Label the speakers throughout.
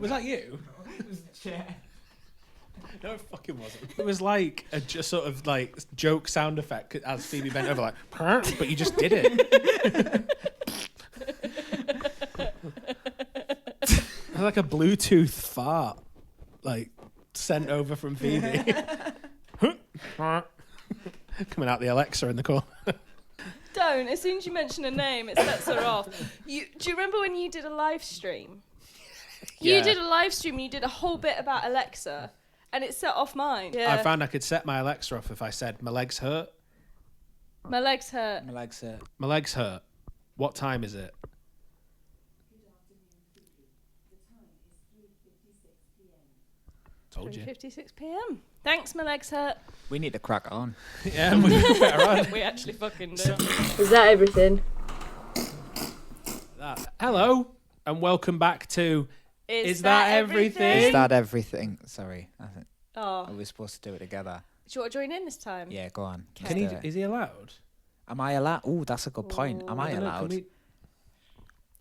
Speaker 1: Was that you?
Speaker 2: It was a chair.
Speaker 1: No, it fucking wasn't. It was like a just sort of like joke sound effect as Phoebe bent over, like, but you just did it. It was like a Bluetooth fart, like sent over from Phoebe. Coming out the Alexa in the corner.
Speaker 3: Don't. As soon as you mention a name, it sets her off. Do you remember when you did a live stream?
Speaker 1: Yeah.
Speaker 3: You did a live stream. You did a whole bit about Alexa, and it set off mine. Yeah.
Speaker 1: I found I could set my Alexa off if I said, my legs hurt.
Speaker 3: My legs hurt.
Speaker 2: My legs hurt.
Speaker 1: My legs hurt. What time is it? Told you.
Speaker 3: 3:56 p.m. Thanks, my legs hurt.
Speaker 2: We need to crack on.
Speaker 1: Yeah, we better on.
Speaker 3: We actually fucking do.
Speaker 4: Is that everything?
Speaker 1: Hello, and welcome back to Is That Everything?
Speaker 2: Is that everything? Sorry.
Speaker 3: Oh.
Speaker 2: Are we supposed to do it together?
Speaker 3: Do you want to join in this time?
Speaker 2: Yeah, go on.
Speaker 1: Can he? Is he allowed?
Speaker 2: Am I allowed? Oh, that's a good point. Am I
Speaker 1: don't know,
Speaker 2: allowed?
Speaker 1: Can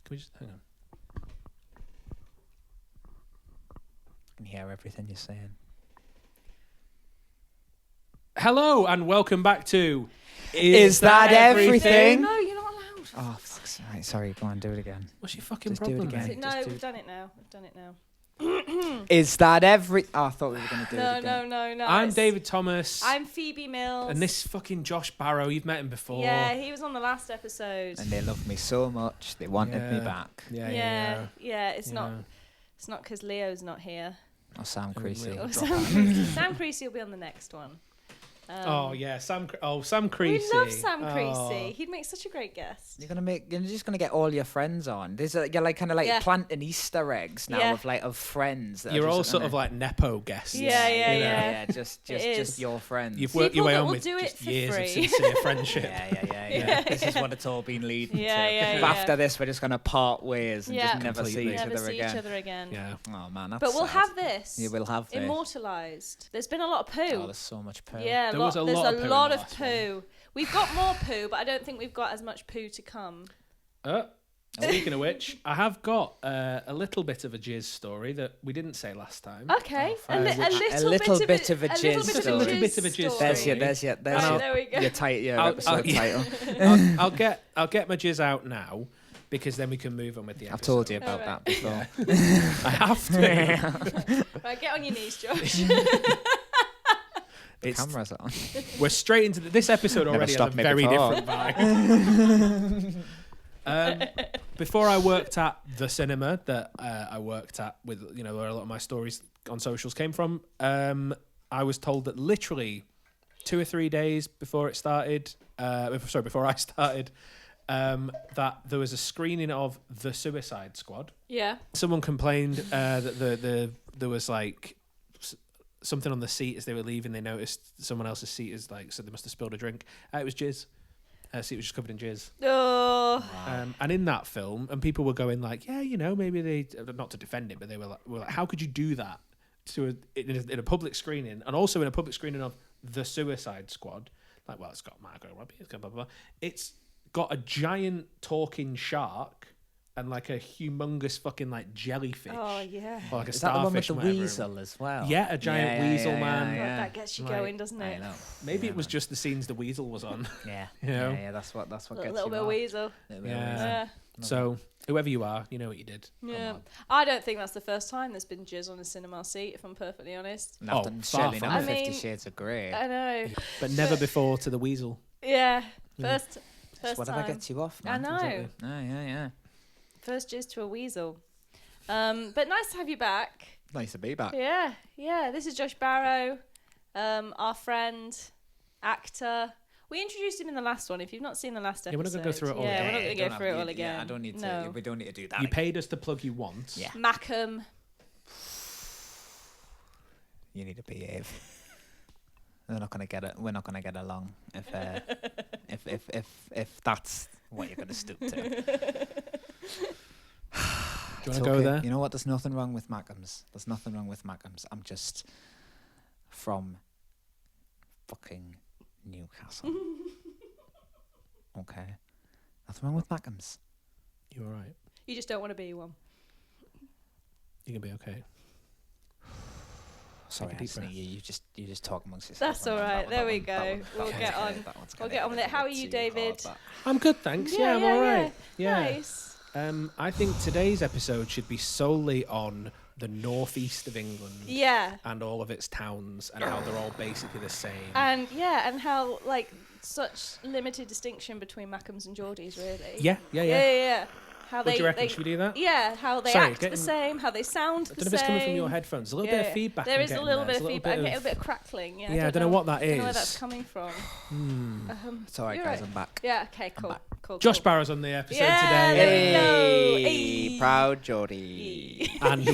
Speaker 1: we just hang on?
Speaker 2: I can hear everything you're saying.
Speaker 1: Hello, and welcome back to
Speaker 2: Is That Everything?
Speaker 3: No, you're not allowed.
Speaker 2: Oh, right, sorry. Go on, do it again.
Speaker 1: What's your fucking
Speaker 2: Just do it
Speaker 1: problem?
Speaker 2: again.
Speaker 1: mate?
Speaker 3: No,
Speaker 2: Just do
Speaker 3: we've
Speaker 2: it.
Speaker 3: done it now. We've done it now.
Speaker 2: Is that every? Oh, I thought we were going to do it
Speaker 3: No,
Speaker 2: again.
Speaker 3: no.
Speaker 1: I'm
Speaker 3: it's-
Speaker 1: David Thomas.
Speaker 3: I'm Phoebe Mills.
Speaker 1: And this fucking Josh Barrow. You've met him before.
Speaker 3: Yeah, he was on the last episode.
Speaker 2: And they loved me so much, they wanted me
Speaker 1: Yeah.
Speaker 2: back.
Speaker 1: Yeah.
Speaker 3: It's not because Leo's not here.
Speaker 2: Or Sam Creasy.
Speaker 3: Or Sam Creasy will be on the next one.
Speaker 1: Oh yeah, Sam Creasy.
Speaker 3: We love Sam Creasy.
Speaker 1: Oh.
Speaker 3: He'd make such a great guest.
Speaker 2: You're just gonna get all your friends on. You're like kind of like
Speaker 3: Yeah.
Speaker 2: planting Easter eggs now
Speaker 3: Yeah.
Speaker 2: of friends. That are
Speaker 1: You're
Speaker 2: just
Speaker 1: all sort
Speaker 2: gonna-
Speaker 1: of like nepo guests.
Speaker 3: Yeah, yeah,
Speaker 1: you know?
Speaker 3: yeah.
Speaker 2: Just
Speaker 3: It
Speaker 2: just
Speaker 3: is.
Speaker 2: your friends.
Speaker 1: You've worked
Speaker 3: People
Speaker 1: your way
Speaker 3: that
Speaker 1: on
Speaker 3: will
Speaker 1: with
Speaker 3: do it
Speaker 1: just
Speaker 3: for
Speaker 1: years
Speaker 3: free.
Speaker 1: of sincere friendship.
Speaker 2: Yeah. This is what it's all been leading
Speaker 3: Yeah,
Speaker 2: to.
Speaker 3: yeah,
Speaker 2: But
Speaker 3: yeah.
Speaker 2: after this, we're just gonna part ways and
Speaker 3: Yeah.
Speaker 2: just never see
Speaker 1: Completely.
Speaker 2: each
Speaker 3: Never
Speaker 2: other
Speaker 3: see
Speaker 2: again.
Speaker 3: each other again.
Speaker 1: Yeah.
Speaker 2: Oh man, that's
Speaker 3: But we'll
Speaker 2: sad.
Speaker 3: have this.
Speaker 2: Yeah, we'll have this.
Speaker 3: Immortalised. There's been a lot of poo.
Speaker 2: Oh, there's so much poo.
Speaker 3: Yeah,
Speaker 1: There was a
Speaker 3: there's
Speaker 1: lot
Speaker 3: a
Speaker 1: of poo in
Speaker 3: lot
Speaker 1: the
Speaker 3: of
Speaker 1: last
Speaker 3: poo. We've got more poo, but I don't think we've got as much poo to come.
Speaker 1: Speaking of which, I have got a little bit of a Jizz story that we didn't say last time.
Speaker 3: Okay,
Speaker 1: a
Speaker 2: little bit of a Jizz story.
Speaker 1: A little bit of a Jizz
Speaker 2: There's
Speaker 1: story.
Speaker 2: your
Speaker 3: Right, there we go.
Speaker 2: your
Speaker 1: I'll-
Speaker 2: episode
Speaker 1: yeah.
Speaker 2: title.
Speaker 1: I'll get my Jizz out now because then we can move on with the episode.
Speaker 2: I've told you about
Speaker 3: Alright.
Speaker 2: that before.
Speaker 1: I have to.
Speaker 3: Right, get on your knees, Josh.
Speaker 2: The
Speaker 1: It's-
Speaker 2: camera's on.
Speaker 1: We're straight into this episode
Speaker 2: Never
Speaker 1: already has a
Speaker 2: stopped me
Speaker 1: very
Speaker 2: before.
Speaker 1: different vibe. Before I worked at the cinema that I worked at with, where a lot of my stories on socials came from, I was told that literally 2 or 3 days before it started, before I started, that there was a screening of The Suicide Squad.
Speaker 3: Yeah.
Speaker 1: Someone complained that there was like something on the seat as they were leaving. They noticed someone else's seat is like, so they must have spilled a drink. It was Jizz. Seat was just covered in Jizz.
Speaker 3: Oh.
Speaker 1: And in that film, and people were going like, yeah, maybe they, not to defend it, but they were like how could you do that in a public screening, and also in a public screening of The Suicide Squad? Like, well, it's got Margot Robbie, it's got blah, blah, blah. It's got a giant talking shark and like a humongous fucking like jellyfish.
Speaker 3: Oh, yeah.
Speaker 1: Or like a
Speaker 2: Is that the one with
Speaker 1: starfish.
Speaker 2: the
Speaker 1: whatever.
Speaker 2: weasel as well?
Speaker 1: Yeah, a giant weasel man.
Speaker 3: God, that gets you
Speaker 1: Like,
Speaker 3: going, doesn't
Speaker 2: I
Speaker 3: it?
Speaker 2: know.
Speaker 1: Maybe it was just the scenes the weasel was on.
Speaker 2: Yeah.
Speaker 1: You know?
Speaker 2: Yeah, that's what
Speaker 3: A
Speaker 2: gets
Speaker 3: little
Speaker 2: you
Speaker 3: bit of
Speaker 2: off.
Speaker 3: weasel.
Speaker 2: Little bit of
Speaker 1: Yeah.
Speaker 2: weasel.
Speaker 3: Yeah.
Speaker 1: So whoever you are, you know what you did.
Speaker 3: Yeah.
Speaker 2: on.
Speaker 3: I don't think that's the first time there's been jizz on a cinema seat, if I'm perfectly honest.
Speaker 2: Nothing,
Speaker 1: far
Speaker 2: certainly
Speaker 1: from
Speaker 2: not
Speaker 3: it.
Speaker 2: 50
Speaker 3: I mean,
Speaker 2: Shades of Grey.
Speaker 3: I know.
Speaker 1: But never before to the weasel.
Speaker 3: Yeah. First
Speaker 2: Whatever
Speaker 3: time.
Speaker 2: gets you off,
Speaker 3: I
Speaker 2: man.
Speaker 3: know.
Speaker 1: Exactly.
Speaker 2: Yeah.
Speaker 3: First jizz to a weasel. But nice to have you back.
Speaker 2: Nice to be back.
Speaker 3: Yeah. This is Josh Barrow, our friend, actor. We introduced him in the last one. If you've not seen the last episode,
Speaker 1: we're not gonna go through it all
Speaker 3: Yeah,
Speaker 1: again.
Speaker 3: we're not going to
Speaker 2: Don't
Speaker 3: go through it
Speaker 2: have-
Speaker 3: all again.
Speaker 2: Yeah, I don't need to.
Speaker 3: No.
Speaker 2: We don't need to do that.
Speaker 1: You paid us to plug you once.
Speaker 2: Yeah.
Speaker 3: Mackham.
Speaker 2: You need to behave. We're not gonna get it. We're not gonna get along if that's what you're gonna stoop to.
Speaker 1: Do you
Speaker 2: It's
Speaker 1: want to go
Speaker 2: okay.
Speaker 1: there?
Speaker 2: You know what? There's nothing wrong with Mackhams. There's nothing wrong with Mackhams. I'm just from fucking Newcastle. Okay. Nothing wrong with Mackhams.
Speaker 1: You all right?
Speaker 3: You just don't want to be one.
Speaker 1: You're gonna be okay.
Speaker 2: Sorry,
Speaker 1: Take a deep
Speaker 2: Anthony,
Speaker 1: breath.
Speaker 2: you just talk amongst yourselves.
Speaker 3: That's all right. There we go. We'll get on. We'll get on with it. How are you, David?
Speaker 1: I'm good, thanks. Yeah, I'm all right. Yeah.
Speaker 3: Nice.
Speaker 1: I think today's episode should be solely on the northeast of England.
Speaker 3: Yeah.
Speaker 1: And all of its towns and how they're all basically the same.
Speaker 3: And how like such limited distinction between Mackems and Geordies, really.
Speaker 1: Yeah.
Speaker 3: How
Speaker 1: What do you reckon? Should we do that?
Speaker 3: Yeah, how they act the same, how they sound the same.
Speaker 1: I don't know if it's coming from your headphones. There's a little bit of feedback.
Speaker 3: There is a little bit of feedback. I'm getting a bit of crackling. Yeah,
Speaker 1: I don't know what that is.
Speaker 3: I don't know where that's coming from.
Speaker 2: It's all right, guys. I'm back.
Speaker 3: Yeah, okay, cool.
Speaker 1: Josh Barrow's on the episode
Speaker 3: today.
Speaker 2: There we go. Proud Geordie.
Speaker 1: And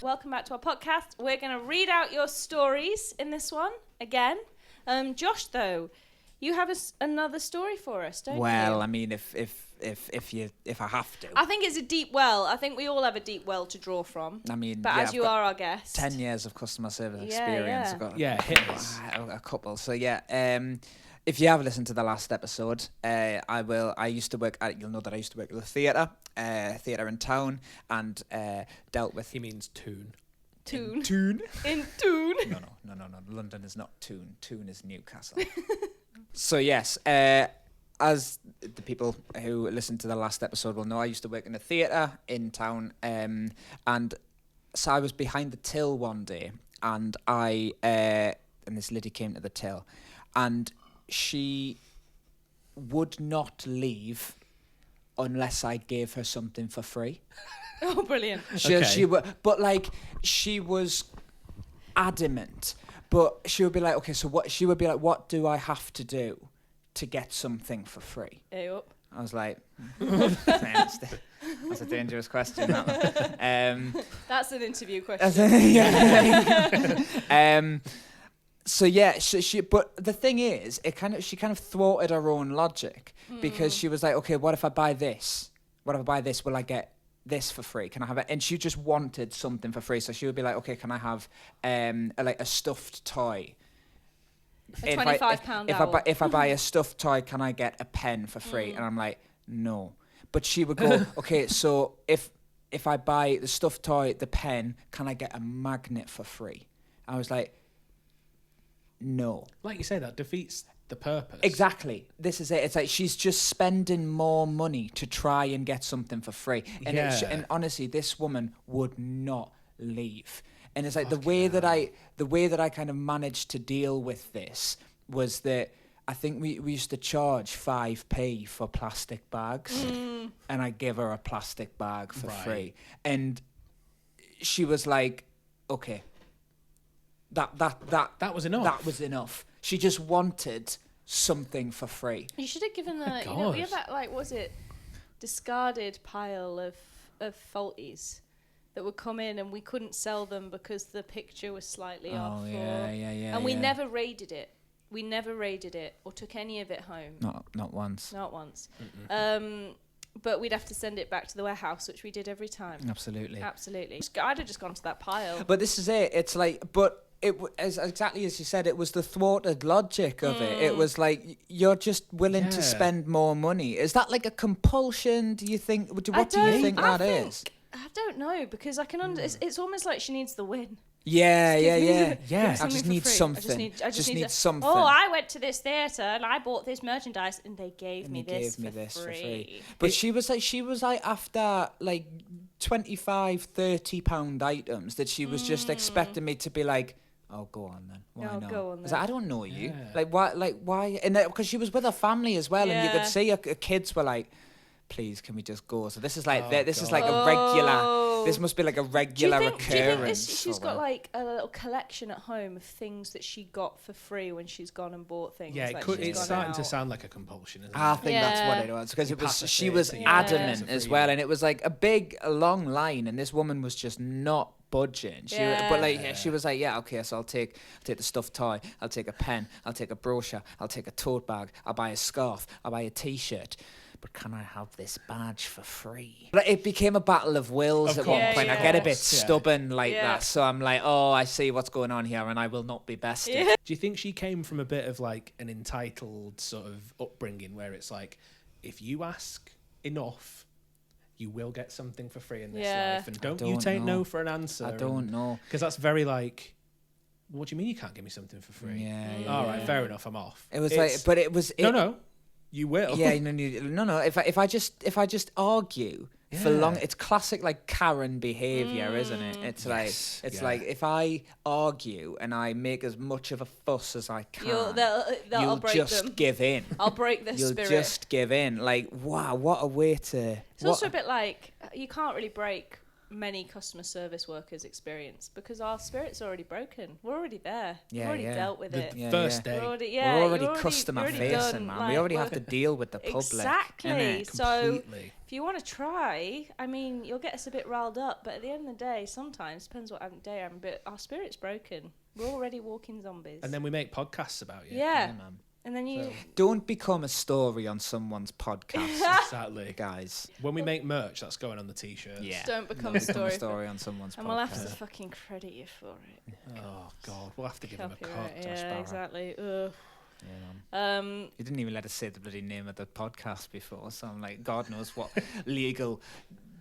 Speaker 3: welcome back to our podcast. We're going to read out your stories in this one again. Josh, though, you have another story for us, don't you?
Speaker 2: Well, I mean, if I have to.
Speaker 3: I think it's a deep well. I think we all have a deep well to draw from.
Speaker 2: I mean,
Speaker 3: but as you are our guest,
Speaker 2: 10 years of customer service experience. I've got
Speaker 1: hit us.
Speaker 2: A couple. So if you have listened to the last episode, I used to work at, you'll know that I used to work at the theatre in town, and dealt with.
Speaker 1: He means Toon.
Speaker 3: Toon.
Speaker 2: In Toon. No. London is not Toon. Toon is Newcastle. So yes, as the people who listened to the last episode will know, I used to work in a theatre in town, and so I was behind the till one day, and and this lady came to the till, and she would not leave unless I gave her something for free.
Speaker 3: Oh, brilliant!
Speaker 2: She was adamant, but she would be like, okay, so what? She would be like, what do I have to do to get something for free?
Speaker 3: Yep.
Speaker 2: I was like, that's a dangerous question.
Speaker 3: That's an interview question.
Speaker 2: She. But the thing is, she kind of thwarted her own logic because she was like, okay, what if I buy this? What if I buy this? Will I get this for free? Can I have it? And she just wanted something for free, so she would be like, okay, can I have a stuffed toy?
Speaker 3: A £25 owl.
Speaker 2: If I buy a stuffed toy, can I get a pen for free? And I'm like, no. But she would go, okay, so if I buy the stuffed toy, the pen, can I get a magnet for free? I was like, no.
Speaker 1: Like you say, that defeats the purpose.
Speaker 2: Exactly. This is it. It's like she's just spending more money to try and get something for free. And and honestly, this woman would not leave. And it's like the way that I kind of managed to deal with this was that I think we used to charge 5p for plastic bags, and I give her a plastic bag for free. And she was like, okay, that
Speaker 1: was enough.
Speaker 2: That was enough. She just wanted something for free.
Speaker 3: You should have given her, we have that, discarded pile of faulties that would come in, and we couldn't sell them because the picture was slightly off. And we never raided it. We never raided it or took any of it home.
Speaker 2: Not once.
Speaker 3: Not once. But we'd have to send it back to the warehouse, which we did every time.
Speaker 2: Absolutely.
Speaker 3: I'd have just gone to that pile.
Speaker 2: But this is it. It's like, as exactly as you said, it was the thwarted logic of it. It was like, you're just willing to spend more money. Is that like a compulsion? Do you think? What do you think that is?
Speaker 3: I don't know, because I can it's almost like she needs the win.
Speaker 2: Yeah.
Speaker 3: I
Speaker 2: just need something. I just need something.
Speaker 3: Oh, I went to this theatre and I bought this merchandise and they gave me this for free.
Speaker 2: But she was like after like £25-30 items that she was just expecting me to be like, oh, go on then. Why not?
Speaker 3: Go on then.
Speaker 2: I was like, I don't know you. Like why? And because she was with her family as well, and you could see her kids were like, please, can we just go? So this is like like a regular. This must be like a regular occurrence. Do you think
Speaker 3: she's got like a little collection at home of things that she got for free when she's gone and bought things?
Speaker 1: Yeah, it's starting to sound like a compulsion, isn't it?
Speaker 2: I think that's what it was, because she was adamant as well, and it was like a long line, and this woman was just not budging. She was like, yeah, okay, so I'll take the stuffed toy, I'll take a pen, I'll take a brochure, I'll take a tote bag, I'll buy a scarf, I'll buy a t-shirt. But can I have this badge for free? But it became a battle of wills at one point. I get a bit stubborn like that. So I'm like, oh, I see what's going on here, and I will not be bested.
Speaker 3: Yeah.
Speaker 1: Do you think she came from a bit of like an entitled sort of upbringing where it's like, if you ask enough, you will get something for free in this
Speaker 3: Yeah.
Speaker 1: life, and don't you take no for an answer.
Speaker 2: I don't know.
Speaker 1: Because that's very like, what do you mean you can't give me something for free?
Speaker 2: Yeah.
Speaker 1: All right, fair enough. I'm off.
Speaker 2: It was like, but it was
Speaker 1: no. You will.
Speaker 2: Yeah, no. If I just argue for long, it's classic like Karen behavior, isn't it? It's like if I argue and I make as much of a fuss as I can, you'll just give in.
Speaker 3: I'll break their spirit.
Speaker 2: You'll just give in. Like, wow, what a way to.
Speaker 3: It's also a bit like you can't really break many customer service workers' experience because our spirit's already broken. We're already there. We've already dealt with it.
Speaker 1: First day.
Speaker 2: We're already customer facing, man. We already have to deal with the public.
Speaker 3: Exactly. So if you want to try, I mean, you'll get us a bit riled up, but at the end of the day, sometimes, depends what day I'm, but our spirit's broken. We're already walking zombies.
Speaker 1: And then we make podcasts about you.
Speaker 3: Yeah, man. And then you
Speaker 2: don't become a story on someone's podcast.
Speaker 1: Exactly,
Speaker 2: guys.
Speaker 1: When we make merch, that's going on the t-shirts.
Speaker 3: Yeah. Don't become a story
Speaker 2: on someone's podcast.
Speaker 3: And we'll have to fucking credit you for it.
Speaker 1: Oh God, we'll have to give him a cut.
Speaker 3: Yeah, exactly.
Speaker 2: Yeah, man. You didn't even let us say the bloody name of the podcast before, so I'm like, God knows what legal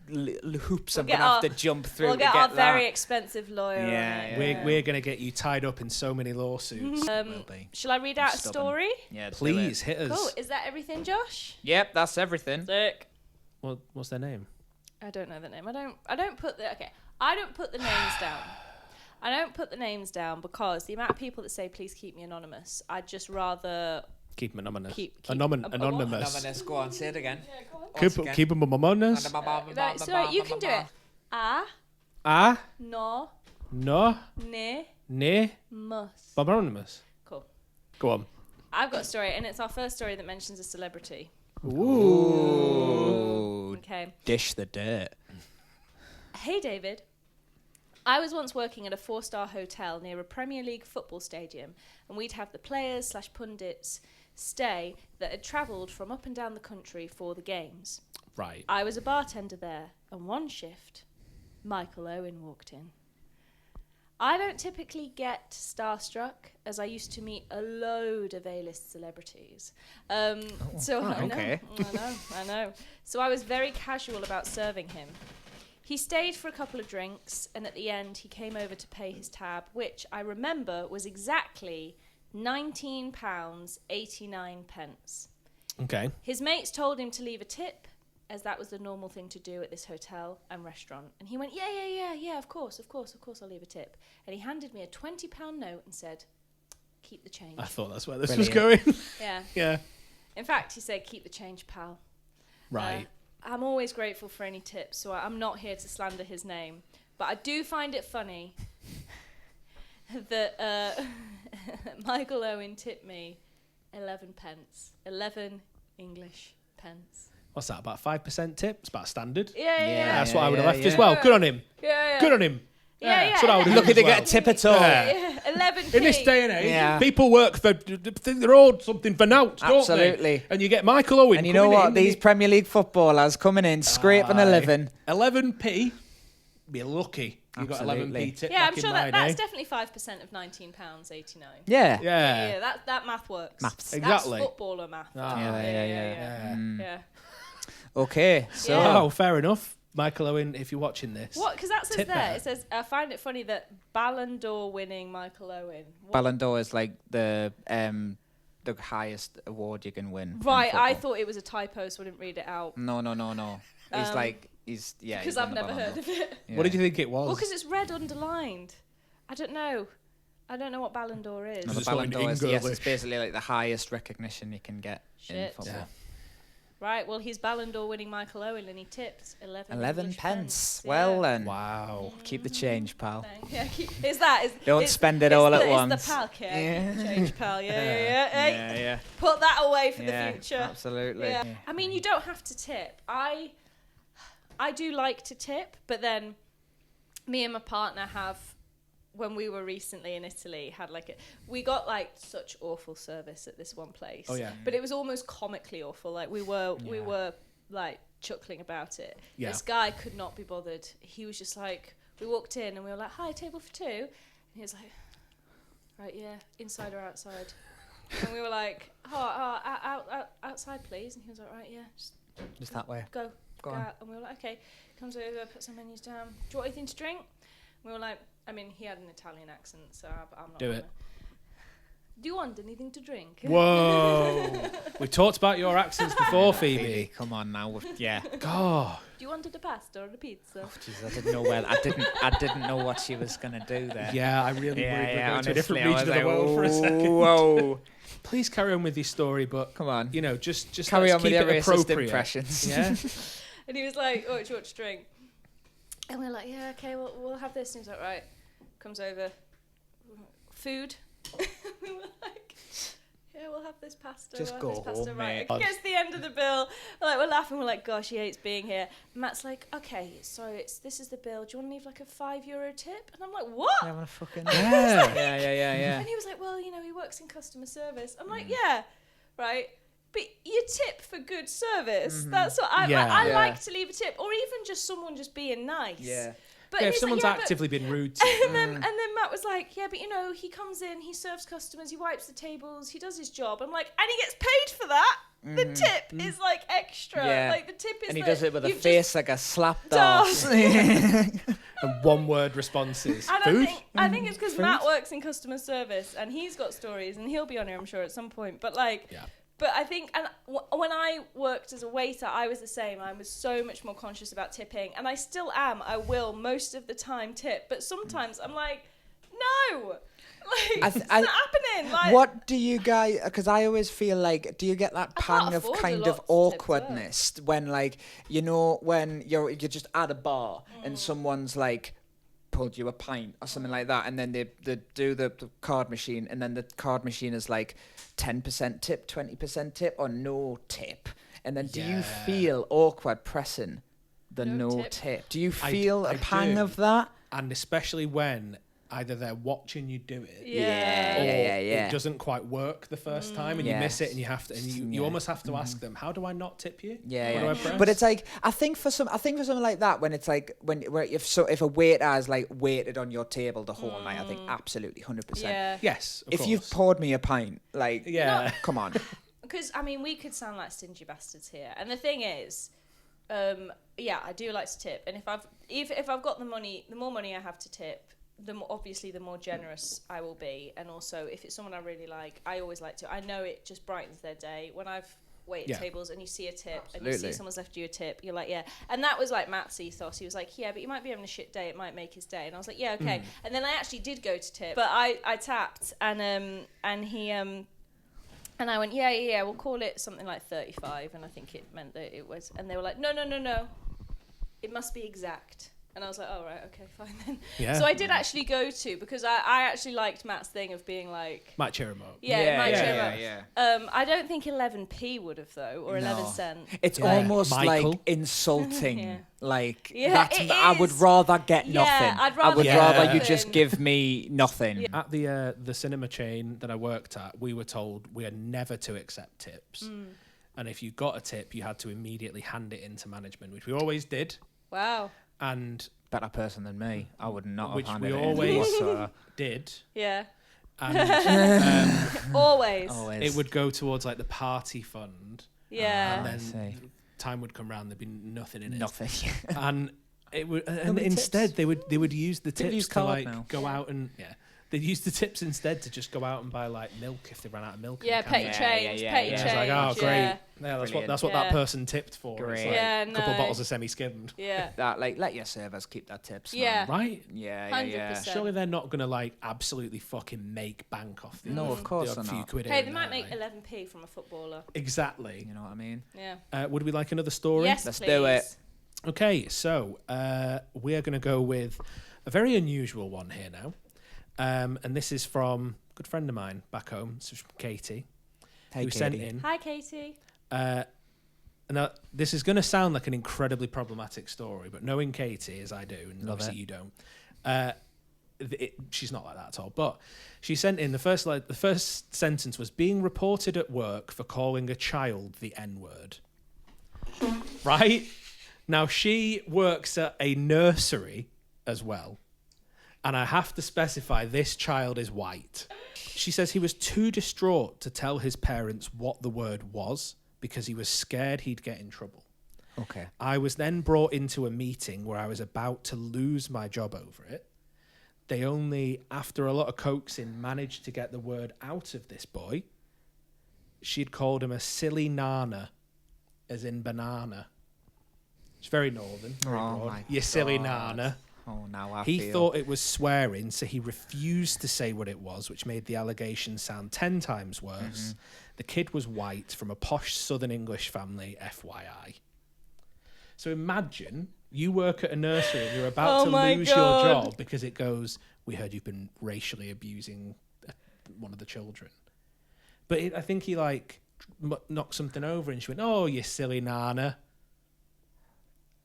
Speaker 2: hoops I'm gonna have to jump through.
Speaker 3: We'll get our very expensive lawyer.
Speaker 1: We're gonna get you tied up in so many lawsuits.
Speaker 3: Shall I read out a story?
Speaker 2: Yeah,
Speaker 1: please hit us.
Speaker 3: Cool. Is that everything, Josh?
Speaker 2: Yep, that's everything.
Speaker 3: Sick.
Speaker 1: Well, what's their name?
Speaker 3: I don't know the name. I don't put the names down. I don't put the names down because the amount of people that say please keep me anonymous, I'd just rather
Speaker 1: keep them anonymous.
Speaker 3: Anonymous.
Speaker 2: Anonymous. Go on, say it again.
Speaker 3: Yeah, go on.
Speaker 1: Keep them anonymous.
Speaker 3: So you can do it. No.
Speaker 1: Ne.
Speaker 3: Must.
Speaker 1: Anonymous.
Speaker 3: Cool.
Speaker 1: Go on.
Speaker 3: I've got a story, and it's our first story that mentions a celebrity.
Speaker 2: Ooh.
Speaker 3: Okay.
Speaker 2: Dish the dirt.
Speaker 3: Hey, David. I was once working at a 4-star hotel near a Premier League football stadium, and we'd have the players/pundits stay that had travelled from up and down the country for the games.
Speaker 1: Right.
Speaker 3: I was a bartender there, and one shift, Michael Owen walked in. I don't typically get starstruck, as I used to meet a load of A-list celebrities. I know. So I was very casual about serving him. He stayed for a couple of drinks, and at the end he came over to pay his tab, which I remember was exactly £19.89.
Speaker 1: Okay.
Speaker 3: His mates told him to leave a tip, as that was the normal thing to do at this hotel and restaurant. And he went, yeah, of course, I'll leave a tip. And he handed me a £20 note and said, keep the change.
Speaker 1: I thought that's where this was going.
Speaker 3: Yeah.
Speaker 1: Yeah.
Speaker 3: In fact, he said, keep the change, pal.
Speaker 1: Right.
Speaker 3: I'm always grateful for any tips, so I'm not here to slander his name. But I do find it funny that Michael Owen tipped me 11 English pence.
Speaker 1: What's that, about 5% tip? It's about standard.
Speaker 3: Yeah.
Speaker 1: That's what I would have left as well. Good on him.
Speaker 3: Yeah.
Speaker 1: Good on him.
Speaker 3: Yeah.
Speaker 1: That's what I would have
Speaker 2: Lucky to get a tip at all.
Speaker 3: Yeah. 11p.
Speaker 1: In this day and age, people work for, think they're owed something for nought, don't they?
Speaker 2: Absolutely.
Speaker 1: And you get Michael Owen.
Speaker 2: And you know what? These Premier League footballers coming in, scraping 11.
Speaker 1: 11p. Be lucky. You got 11p tip.
Speaker 3: Yeah, I'm sure that's definitely 5% of £19.89.
Speaker 2: Yeah.
Speaker 3: That math works.
Speaker 2: Maths.
Speaker 1: Exactly.
Speaker 3: That's footballer math.
Speaker 2: Yeah. Okay, so
Speaker 1: Oh, fair enough. Michael Owen, if you're watching this.
Speaker 3: What? Because that says
Speaker 1: tip
Speaker 3: there.
Speaker 1: better.
Speaker 3: It says, I find it funny that Ballon d'Or winning Michael Owen.
Speaker 2: Ballon d'Or is like the highest award you can win.
Speaker 3: Right, I thought it was a typo, so I didn't read it out.
Speaker 2: No. He's
Speaker 3: Because I've never heard of it.
Speaker 1: Yeah. What did you think it was?
Speaker 3: Well, because it's red underlined. I don't know what Ballon d'Or is.
Speaker 2: No, the Ballon d'Or is it's basically like the highest recognition you can get in football.
Speaker 1: Yeah.
Speaker 3: Right, well, he's Ballon d'Or winning Michael Owen, and he tipped 11
Speaker 2: pence.
Speaker 3: Yeah.
Speaker 2: Well then.
Speaker 1: Wow.
Speaker 2: Keep the change, pal.
Speaker 3: Yeah,
Speaker 2: Don't spend it all at once.
Speaker 3: It's the pal kit. Change, pal. Yeah. Put that away for the future.
Speaker 2: Absolutely.
Speaker 3: Yeah. I mean, you don't have to tip. I do like to tip, but then me and my partner have, when we were recently in Italy, we got like such awful service at this one place.
Speaker 1: Oh yeah.
Speaker 3: But it was almost comically awful. Like we were like chuckling about it.
Speaker 1: Yeah.
Speaker 3: This guy could not be bothered. He was just like, we walked in and we were like, hi, table for two. And he was like, right, yeah, inside or outside? And we were like, outside please. And he was like, right, yeah,
Speaker 2: just that way.
Speaker 3: Go.
Speaker 2: Go on.
Speaker 3: And we were like, okay. Comes over, puts our menus down. Do you want anything to drink? We were like, I mean, he had an Italian accent, so I'm not.
Speaker 1: Do it.
Speaker 3: Do you want anything to drink?
Speaker 1: Whoa. We talked about your accents before, Phoebe.
Speaker 2: Come on now. Yeah.
Speaker 1: God.
Speaker 3: Do you want a pasta or a pizza?
Speaker 2: Oh, jeez, I didn't know where. I didn't know what she was gonna do there.
Speaker 1: Yeah, I really worried we're going to a different region of the
Speaker 2: like,
Speaker 1: world for a second.
Speaker 2: Whoa.
Speaker 1: Please carry on with your story, but
Speaker 2: Come on.
Speaker 1: you know, just
Speaker 2: Carry
Speaker 1: let's
Speaker 2: on with
Speaker 1: keep
Speaker 2: your
Speaker 1: it
Speaker 2: racist
Speaker 1: appropriate.
Speaker 2: impressions.
Speaker 1: Yeah.
Speaker 3: And he was like, oh, do you want to drink? And we're like, yeah, okay, we'll have this. And he was like, right. Comes over. Food. We were like, yeah, we'll have this pasta.
Speaker 2: Just
Speaker 3: we'll
Speaker 2: go
Speaker 3: have this pasta.
Speaker 2: home,
Speaker 3: Right.
Speaker 2: mate.
Speaker 3: It gets to the end of the bill. We're laughing. We're like, gosh, he hates being here. And Matt's like, okay, so this is the bill. Do you want to leave like a €5 tip? And I'm like, what?
Speaker 2: You having a fucking
Speaker 1: Yeah.
Speaker 2: yeah.
Speaker 3: And he was like, well, he works in customer service. I'm like, yeah, right. But you tip for good service. That's what I like to leave a tip, or even just someone just being nice.
Speaker 2: Yeah.
Speaker 3: But
Speaker 1: Yeah, if
Speaker 3: he's
Speaker 1: someone's
Speaker 3: like,
Speaker 1: actively been rude to you.
Speaker 3: and then Matt was like, yeah, but he comes in, he serves customers, he wipes the tables, he does his job. I'm like, and he gets paid for that. The tip is like extra.
Speaker 2: Yeah.
Speaker 3: Like the tip is.
Speaker 2: And he does it with a
Speaker 3: you've
Speaker 2: face like a slapped
Speaker 3: Dog.
Speaker 2: ass.
Speaker 1: And one-word responses.
Speaker 3: And
Speaker 1: Food?
Speaker 3: I think it's because Matt works in customer service and he's got stories and he'll be on here, I'm sure, at some point. But like,
Speaker 1: Yeah.
Speaker 3: but I think, and when I worked as a waiter, I was the same. I was so much more conscious about tipping, and I still am. I will most of the time tip, but sometimes I'm like, no, like it's not happening. Like,
Speaker 2: What do you guys? Because I always feel like, do you get that
Speaker 3: I can't
Speaker 2: pang of
Speaker 3: afford a
Speaker 2: kind
Speaker 3: lot
Speaker 2: of
Speaker 3: to tip
Speaker 2: awkwardness when, like, when you're just at a bar and someone's like pulled you a pint or something like that, and then they do the card machine, and then the card machine is like 10% tip, 20% tip, or no tip, and then do you feel awkward pressing the no tip? Do you feel a pang of that?
Speaker 1: And especially when either they're watching you do it,
Speaker 2: Yeah.
Speaker 1: it doesn't quite work the first time, and you miss it, and you have to, and you almost have to ask them, how do I not tip you? What do I press?
Speaker 2: But it's like, I think for something like that, when it's like if a waiter has like waited on your table the whole night, I think absolutely 100%.
Speaker 3: yeah,
Speaker 1: Yes, of
Speaker 2: If
Speaker 1: course.
Speaker 2: you've poured me a pint, like, come on.
Speaker 3: because I mean, we could sound like stingy bastards here, and the thing is, I do like to tip, and if I've got the money, the more money I have to tip, the more generous I will be. And also, if it's someone I really like, I always like to. I know it just brightens their day when I've waited tables and you see a tip and you see someone's left you a tip. You're like, yeah. And that was like Matt's ethos. He was like, yeah, but you might be having a shit day. It might make his day. And I was like, yeah, okay. And then I actually did go to tip, but I tapped and he and I went, yeah, we'll call it something like 35. And I think it meant that it was. And they were like, no, it must be exact. And I was like, oh, right, okay, fine then.
Speaker 1: Yeah.
Speaker 3: So I did actually go to, because I actually liked Matt's thing of being like...
Speaker 1: Might cheer him up.
Speaker 3: It might cheer him up.
Speaker 2: Yeah.
Speaker 3: I don't think 11p would have, though, or 11 cents.
Speaker 2: It's almost like insulting.
Speaker 3: Yeah.
Speaker 2: Like,
Speaker 3: Yeah,
Speaker 2: I would rather get nothing.
Speaker 3: I'd
Speaker 2: rather
Speaker 1: get
Speaker 2: you
Speaker 3: nothing.
Speaker 2: just give me nothing.
Speaker 3: Yeah.
Speaker 1: At the cinema chain that I worked at, we were told we are never to accept tips. And if you got a tip, you had to immediately hand it into management, which we always did.
Speaker 3: Wow.
Speaker 1: And
Speaker 2: Better person than me. I would not
Speaker 1: which
Speaker 2: have
Speaker 1: we
Speaker 2: handed it
Speaker 1: always
Speaker 2: whatsoever.
Speaker 1: did.
Speaker 3: Yeah.
Speaker 1: And
Speaker 3: Always.
Speaker 1: it would go towards like the party fund.
Speaker 3: Yeah.
Speaker 1: And then time would come round, there'd be nothing in it.
Speaker 2: Nothing.
Speaker 1: And it would, and
Speaker 2: many
Speaker 1: instead
Speaker 2: tips?
Speaker 1: they would use the
Speaker 2: People
Speaker 1: tips
Speaker 2: use
Speaker 1: to
Speaker 2: card
Speaker 1: like
Speaker 2: now.
Speaker 1: go out and they'd use the tips instead to just go out and buy like milk if they ran out of milk.
Speaker 3: Yeah, petty change. Petty
Speaker 1: It's
Speaker 3: change.
Speaker 1: like, oh great,
Speaker 3: Yeah.
Speaker 1: that's what that person tipped for.
Speaker 2: Great.
Speaker 1: It's like
Speaker 3: Yeah,
Speaker 1: a couple
Speaker 3: no.
Speaker 1: bottles of semi-skimmed.
Speaker 3: Yeah.
Speaker 2: That let your servers keep their tips.
Speaker 3: Yeah.
Speaker 2: Man.
Speaker 1: Right?
Speaker 2: Yeah.
Speaker 3: 100%.
Speaker 1: Surely they're not gonna like absolutely fucking make bank off the
Speaker 2: No, of course
Speaker 1: the
Speaker 2: they're
Speaker 1: few
Speaker 2: not.
Speaker 1: quid
Speaker 3: Hey,
Speaker 1: here
Speaker 3: they
Speaker 1: and
Speaker 3: might
Speaker 1: there,
Speaker 3: make
Speaker 1: like.
Speaker 3: 11p from a footballer.
Speaker 1: Exactly.
Speaker 2: You know what I mean?
Speaker 3: Yeah.
Speaker 1: Would we like another story?
Speaker 3: Yes,
Speaker 2: Let's
Speaker 3: please.
Speaker 2: do it.
Speaker 1: Okay, so we are going to go with a very unusual one here now. And this is from a good friend of mine back home. This is from Katie, who sent in.
Speaker 3: Hi, Katie.
Speaker 1: Now, this is going to sound like an incredibly problematic story, but knowing Katie, as I do, and
Speaker 2: Love
Speaker 1: obviously
Speaker 2: it.
Speaker 1: you don't, she's not like that at all. But she sent in the first sentence was being reported at work for calling a child the N-word. Right? Now, she works at a nursery as well. And I have to specify this child is white. She says he was too distraught to tell his parents what the word was because he was scared he'd get in trouble.
Speaker 2: Okay.
Speaker 1: I was then brought into a meeting where I was about to lose my job over it. They only, after a lot of coaxing, managed to get the word out of this boy. She'd called him a silly nana, as in banana. It's very northern, very broad. You silly nana.
Speaker 2: Oh, now I
Speaker 1: He
Speaker 2: feel.
Speaker 1: thought it was swearing, so he refused to say what it was, which made the allegation sound 10 times worse. The kid was white from a posh Southern English family, FYI. So imagine you work at a nursery and you're about to lose your job because it goes, we heard you've been racially abusing one of the children. But I think he knocked something over and she went, oh, you silly nana.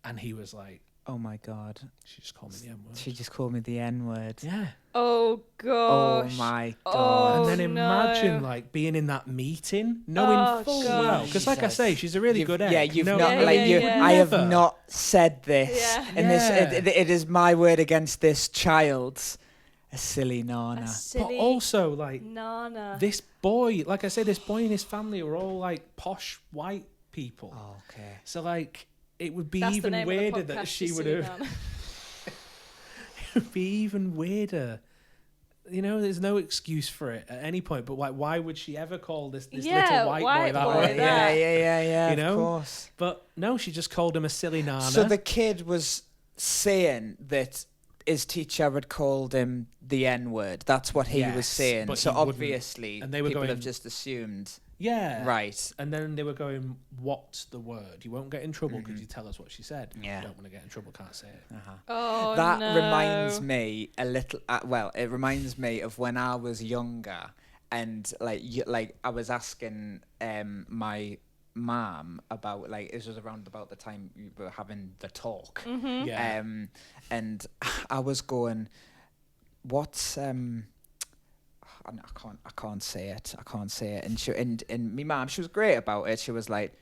Speaker 1: And he was like,
Speaker 2: oh my God.
Speaker 1: She just called me the N-word.
Speaker 2: She just called me the N-word.
Speaker 1: Yeah.
Speaker 3: Oh gosh.
Speaker 2: Oh my God.
Speaker 3: Oh,
Speaker 1: and then imagine being in that meeting, knowing full well, because like I say, she's a really good egg.
Speaker 2: Yeah, you've
Speaker 1: no,
Speaker 2: not I have not said this, and it is my word against this child's. A silly nana.
Speaker 1: But also
Speaker 3: nana.
Speaker 1: This boy, like I say, this boy and his family were all posh white people.
Speaker 2: Oh, okay.
Speaker 1: So it would be even weirder that she would have. It would be even weirder. There's no excuse for it at any point. But why would she ever call this little white boy that way?
Speaker 2: Yeah. Of course.
Speaker 1: But no, she just called him a silly nana.
Speaker 2: So the kid was saying that his teacher had called him the N-word. That's what he was saying. So obviously, and they were people have just assumed.
Speaker 1: Yeah.
Speaker 2: Right.
Speaker 1: And then they were going, what's the word? You won't get in trouble because you tell us what she said.
Speaker 2: Yeah.
Speaker 1: You don't want to get in trouble, can't say it.
Speaker 3: Oh,
Speaker 2: that reminds me a little, it reminds me of when I was younger and I was asking my mum about it was around about the time we were having the talk.
Speaker 1: Yeah.
Speaker 2: And I was going, what's I can't say it. And my mum, she was great about it. She was like,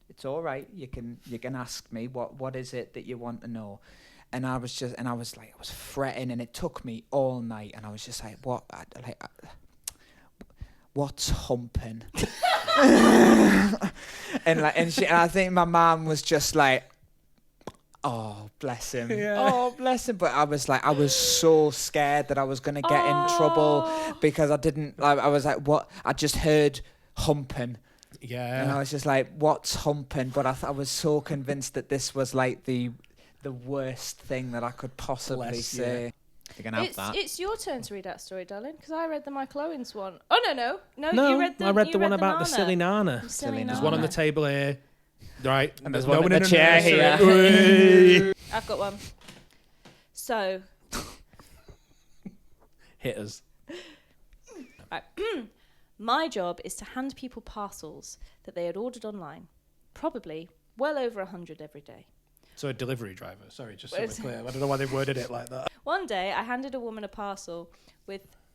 Speaker 2: it's all right. You can ask me what is it that you want to know. And I was fretting, and it took me all night. And I was just like, what's humping? and I think my mum was just like, oh, bless him. Yeah. Oh, bless him. But I was so scared that I was going to get in trouble because I was like, what? I just heard humping.
Speaker 1: Yeah.
Speaker 2: And I was just like, what's humping? But I was so convinced that this was the worst thing that I could possibly say. You can have that.
Speaker 3: It's your turn to read that story, darling, because I read the Michael Owens one. Oh, no, you read
Speaker 1: I read the one about the silly nana. There's one on the table here. Right,
Speaker 2: and there's one in the chair here.
Speaker 3: I've got one. So,
Speaker 1: hit us.
Speaker 3: Right. My job is to hand people parcels that they had ordered online, probably well over 100 every day.
Speaker 1: So a delivery driver. Sorry, just so we're clear. I don't know why they worded it like that.
Speaker 3: One day, I handed a woman a parcel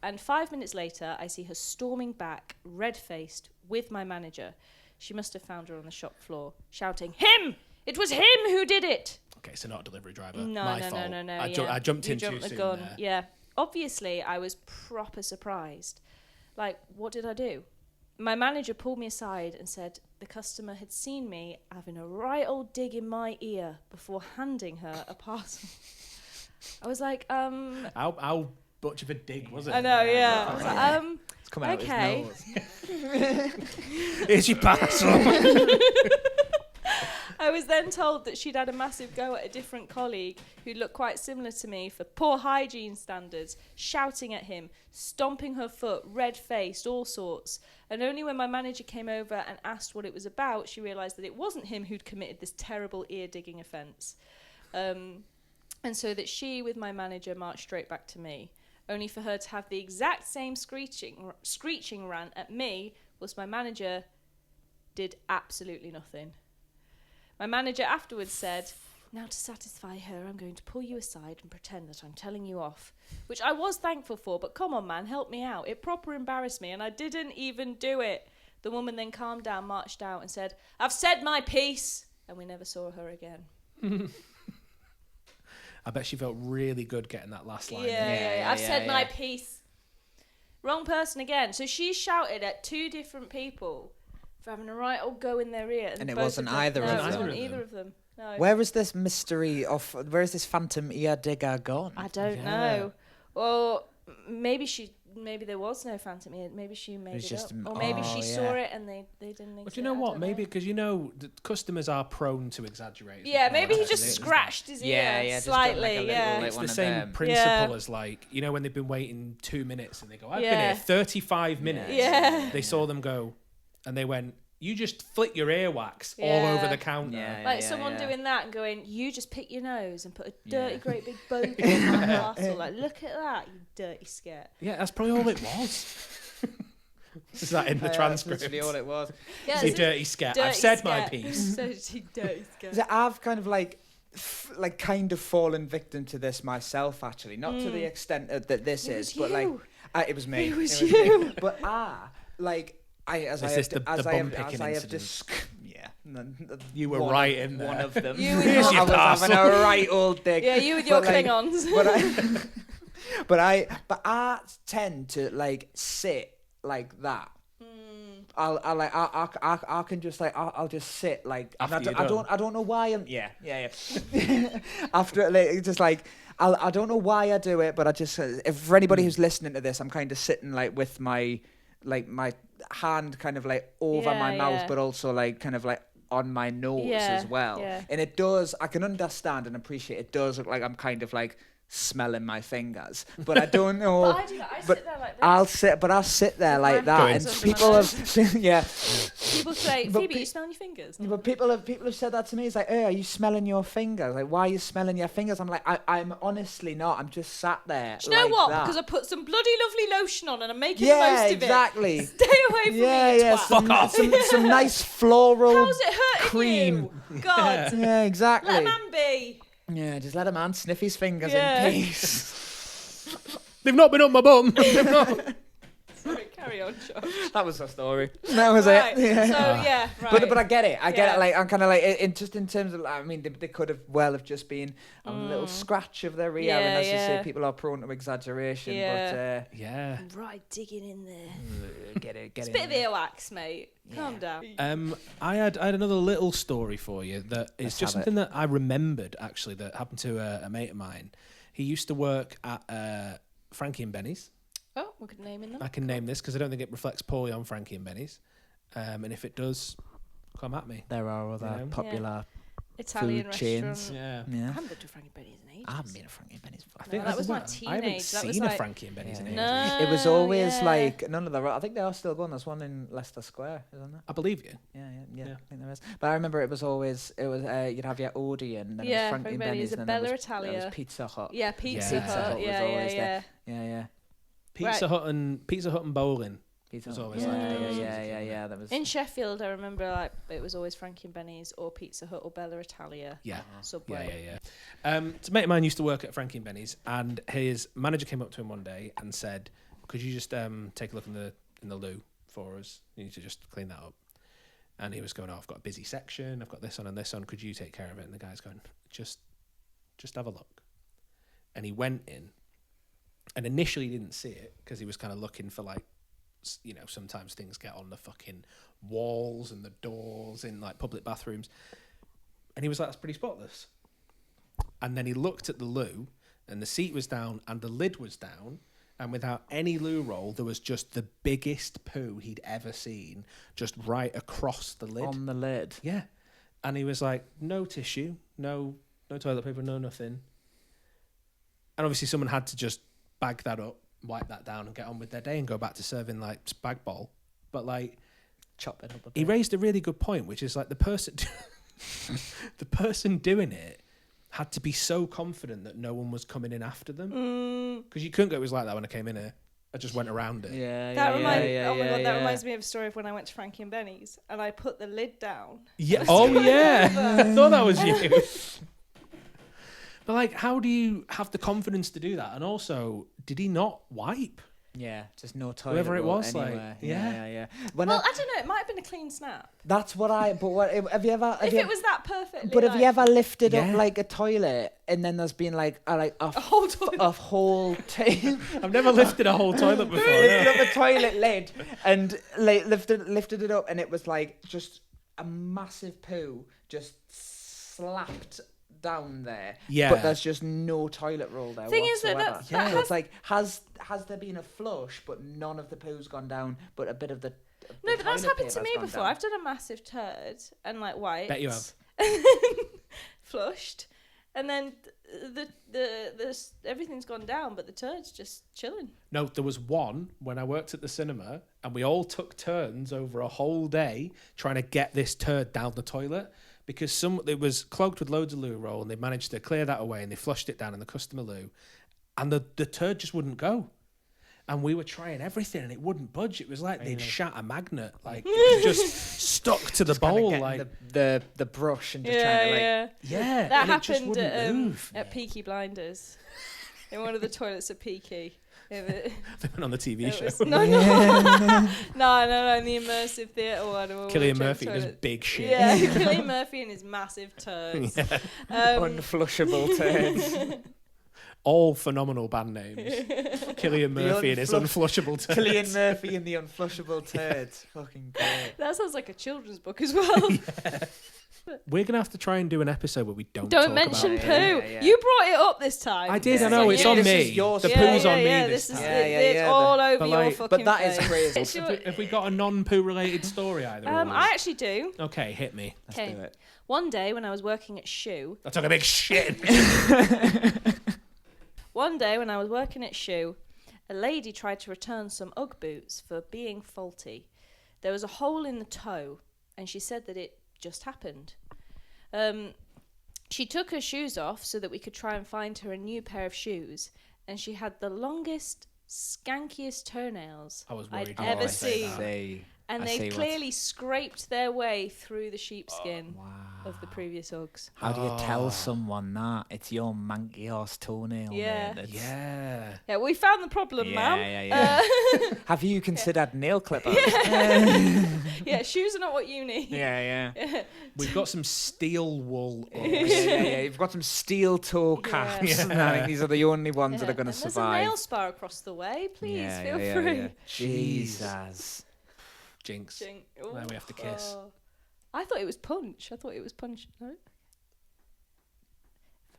Speaker 3: and 5 minutes later, I see her storming back, red-faced, with my manager. She must have found her on the shop floor, shouting, "Him! It was him who did it!"
Speaker 1: Okay, so not a delivery driver.
Speaker 3: No.
Speaker 1: I jumped in too soon there.
Speaker 3: Yeah. Obviously, I was proper surprised. What did I do? My manager pulled me aside and said the customer had seen me having a right old dig in my ear before handing her a parcel. I was like,
Speaker 1: How much of a dig was it?
Speaker 3: I know, yeah. I was like,
Speaker 2: it's coming out
Speaker 3: okay.
Speaker 2: his nose.
Speaker 1: Here's your parcel.
Speaker 3: I was then told that she'd had a massive go at a different colleague who looked quite similar to me for poor hygiene standards, shouting at him, stomping her foot, red-faced, all sorts. And only when my manager came over and asked what it was about, she realised that it wasn't him who'd committed this terrible ear-digging offence. And so that she, with my manager, marched straight back to me, only for her to have the exact same screeching rant at me, whilst my manager did absolutely nothing. My manager afterwards said, "Now to satisfy her, I'm going to pull you aside and pretend that I'm telling you off." Which I was thankful for, but come on, man, help me out. It proper embarrassed me, and I didn't even do it. The woman then calmed down, marched out, and said, "I've said my piece," and we never saw her again.
Speaker 1: I bet she felt really good getting that last line.
Speaker 3: Yeah. I've said my piece. Wrong person again. So she shouted at two different people for having a right old go in their ear.
Speaker 2: And it wasn't either of them.
Speaker 3: No, it wasn't either of them. No.
Speaker 2: Where is this mystery of? Where is this phantom ear digger gone?
Speaker 3: I don't know. Well, maybe there was no phantom ear. Maybe she made it up, or maybe she saw it and they didn't.
Speaker 1: But you know what? Maybe because the customers are prone to exaggerate.
Speaker 3: Yeah, maybe he just scratched his ear slightly.
Speaker 1: It's the same principle as when they've been waiting 2 minutes and they go, "I've been here 35 minutes."
Speaker 3: Yeah.
Speaker 1: They saw them go, and they went, "You just flick your earwax all over the counter."
Speaker 3: Someone doing that and going, "You just pick your nose and put a dirty great big bogey in that parcel. Like, look at that, you dirty scat."
Speaker 1: Yeah, that's probably all it was. Is that in the transcript?
Speaker 2: That's literally all it was.
Speaker 3: Yeah,
Speaker 1: you dirty scat. I've said my piece.
Speaker 3: So dirty scat.
Speaker 2: So I've kind of kind of fallen victim to this myself, actually. Not to the extent that this is, but it was me.
Speaker 3: It was you.
Speaker 2: But
Speaker 1: you were right in there.
Speaker 2: One of them.
Speaker 1: I was
Speaker 2: having a right old dig.
Speaker 3: Yeah, you with your Klingons.
Speaker 2: But I tend to sit like that. I can just I'll just sit I don't know why I'm after just I don't know why I do it, but I just if for anybody who's listening to this, I'm kind of sitting with my my hand kind of over my mouth, but also kind of on my nose as well. And it does, I can understand and appreciate it does look like I'm kind of smelling my fingers, but I don't know.
Speaker 3: But I do that. I sit there like this.
Speaker 2: I'll sit there like that, and people have,
Speaker 3: People say, "Phoebe, you smelling your fingers?"
Speaker 2: No. But people have said that to me. It's like, "Hey, are you smelling your fingers? Like, why are you smelling your fingers?" I'm like, I'm honestly not. I'm just sat there.
Speaker 3: Do you know what?
Speaker 2: That.
Speaker 3: Because I put some bloody lovely lotion on and I'm making the most of it.
Speaker 2: Exactly.
Speaker 3: Stay away from me, you twat.
Speaker 2: Some nice floral.
Speaker 3: How's it hurting
Speaker 2: cream.
Speaker 3: you? God.
Speaker 2: Yeah, exactly.
Speaker 3: Let a man be.
Speaker 2: Yeah, just let a man sniff his fingers in peace.
Speaker 1: They've not been up my bum.
Speaker 3: Sorry, carry on, Josh.
Speaker 2: That was the story. That was it.
Speaker 3: Yeah. So, right.
Speaker 2: But I get it. I get it. I'm kind of just in terms of, they could have just been a little scratch of their ear. And as you say, people are prone to exaggeration.
Speaker 3: Yeah.
Speaker 2: But,
Speaker 3: right, digging in there.
Speaker 2: Get it.
Speaker 3: It's a bit of earwax, mate. Calm down.
Speaker 1: I had another little story for you that is just something that I remembered, actually, that happened to a mate of mine. He used to work at Frankie and Benny's.
Speaker 3: Oh, we could name them.
Speaker 1: I can name this because I don't think it reflects poorly on Frankie and Benny's. And if it does, come at me.
Speaker 2: There are other popular
Speaker 3: Italian
Speaker 2: food chains.
Speaker 1: Yeah.
Speaker 3: I haven't been to Frankie and Benny's in ages.
Speaker 2: I haven't been to Frankie and Benny's.
Speaker 1: I think
Speaker 3: that was my teenage.
Speaker 1: I haven't seen a Frankie and Benny's in ages.
Speaker 3: No,
Speaker 2: it was always none of the. I think they are still going. There's one in Leicester Square, isn't there?
Speaker 1: I believe you.
Speaker 2: Yeah. I think there is. But I remember it was you'd have your Odeon, then it was Frankie and Benny's, and then there was Pizza Hut.
Speaker 3: Yeah, Pizza Hut.
Speaker 2: Yeah.
Speaker 1: Pizza Hut and bowling.
Speaker 2: Pizza
Speaker 1: Hut.
Speaker 2: Always yeah. That was
Speaker 3: in Sheffield. I remember it was always Frankie and Benny's or Pizza Hut or Bella Italia.
Speaker 1: Yeah,
Speaker 3: Subway.
Speaker 1: Yeah. So a mate of mine used to work at Frankie and Benny's, and his manager came up to him one day and said, "Could you just take a look in the loo for us? You need to just clean that up." And he was going, "Oh, I've got a busy section. I've got this on and this on. Could you take care of it?" And the guy's going, "Just have a look." And he went in. And initially he didn't see it because he was kind of looking for sometimes things get on the fucking walls and the doors in public bathrooms. And he was like, "That's pretty spotless." And then he looked at the loo and the seat was down and the lid was down. And without any loo roll, there was just the biggest poo he'd ever seen just right across the lid.
Speaker 2: On the lid?
Speaker 1: Yeah. And he was like, "No tissue, no toilet paper, no nothing." And obviously someone had to just bag that up, wipe that down and get on with their day and go back to serving spag bol. But
Speaker 2: chop it up a bit.
Speaker 1: He raised a really good point, which is the person the person doing it had to be so confident that no one was coming in after them. Because you couldn't go, "It was like that when I came in here. I just went around it."
Speaker 3: That reminds me of a story of when I went to Frankie and Benny's and I put the lid down.
Speaker 1: Yeah. Oh yeah. I thought that was you. But how do you have the confidence to do that? And also, did he not wipe?
Speaker 2: Yeah, just no toilet.
Speaker 1: Whoever it was,
Speaker 2: anywhere.
Speaker 1: Yeah.
Speaker 3: I don't know. It might have been a clean snap.
Speaker 2: That's what I. But what have you ever?
Speaker 3: If it was that perfectly.
Speaker 2: But have you ever lifted up a toilet and then there's been a
Speaker 3: whole toilet?
Speaker 2: A whole
Speaker 1: I've never lifted a whole toilet before.
Speaker 2: Lifted up a toilet lid and lifted it up and it was just a massive poo just slapped down there,
Speaker 1: Yeah.
Speaker 2: but there's just no toilet roll there
Speaker 3: Thing is
Speaker 2: whatsoever.
Speaker 3: that
Speaker 2: So it's like, has there been a flush, but none of the poo's gone down, but a bit of the
Speaker 3: No, but that's
Speaker 2: toilet
Speaker 3: happened to
Speaker 2: paper's
Speaker 3: me
Speaker 2: gone
Speaker 3: before.
Speaker 2: down.
Speaker 3: I've done a massive turd and like wiped.
Speaker 1: Bet you have.
Speaker 3: And then flushed, and then the everything's gone down, but the turd's just chilling.
Speaker 1: No, there was one when I worked at the cinema, and we all took turns over a whole day trying to get this turd down the toilet, because it was clogged with loads of loo roll, and they managed to clear that away, and they flushed it down in the customer loo, and the turd just wouldn't go. And we were trying everything, and it wouldn't budge. It was like they'd shat a magnet, like it just stuck to the bowl, like
Speaker 2: the brush and just trying to like.
Speaker 1: Yeah,
Speaker 3: That
Speaker 1: and it just
Speaker 3: happened
Speaker 1: wouldn't move.
Speaker 3: at Peaky Blinders, in one of the toilets at Peaky.
Speaker 1: They went on the TV show.
Speaker 3: No, in the immersive theatre one.
Speaker 1: Cillian Murphy and his big shit.
Speaker 3: Yeah, Cillian Murphy and his massive turds.
Speaker 2: Unflushable turds.
Speaker 1: All phenomenal band names. Cillian Murphy and his unflushable turds.
Speaker 2: Cillian Murphy and the unflushable turds. Fucking great.
Speaker 3: That sounds like a children's book as well.
Speaker 1: Yeah. We're going to have to try and do an episode where we don't
Speaker 3: mention
Speaker 1: about
Speaker 3: poo.
Speaker 2: Yeah.
Speaker 3: You brought it up this time.
Speaker 1: I did, I know, it's on
Speaker 2: This
Speaker 1: me.
Speaker 2: is yours.
Speaker 1: The poo's on me this time.
Speaker 3: It's all over your fucking
Speaker 2: But that
Speaker 3: face.
Speaker 2: is crazy.
Speaker 1: Have we got a non-poo related story either? of us?
Speaker 3: I actually do.
Speaker 1: Okay, hit me.
Speaker 2: Let's do it.
Speaker 3: One day when I was working at Shoe.
Speaker 1: I took a big shit.
Speaker 3: One day when I was working at Shoe, a lady tried to return some Ugg boots for being faulty. There was a hole in the toe, and she said that it just happened. She took her shoes off so that we could try and find her a new pair of shoes, and she had the longest, skankiest toenails I'd ever seen. And they clearly scraped their way through the sheepskin of the previous Uggs.
Speaker 2: How do you tell someone that? It's your manky horse toenail.
Speaker 3: Yeah.
Speaker 2: Mate.
Speaker 3: Yeah, we found the problem, ma'am.
Speaker 2: Yeah. Have you considered nail clippers?
Speaker 3: Yeah, shoes are not what you need.
Speaker 2: Yeah.
Speaker 1: We've got some steel wool Uggs.
Speaker 2: Yeah. You've got some steel toe caps.
Speaker 3: Yeah.
Speaker 2: And I think these are the only ones that are going to survive.
Speaker 3: There's a nail spa across the way. Please feel free.
Speaker 2: Yeah. Jesus.
Speaker 1: Jinx.
Speaker 3: Ooh.
Speaker 1: Now we have to kiss.
Speaker 3: I thought it was punch. No? For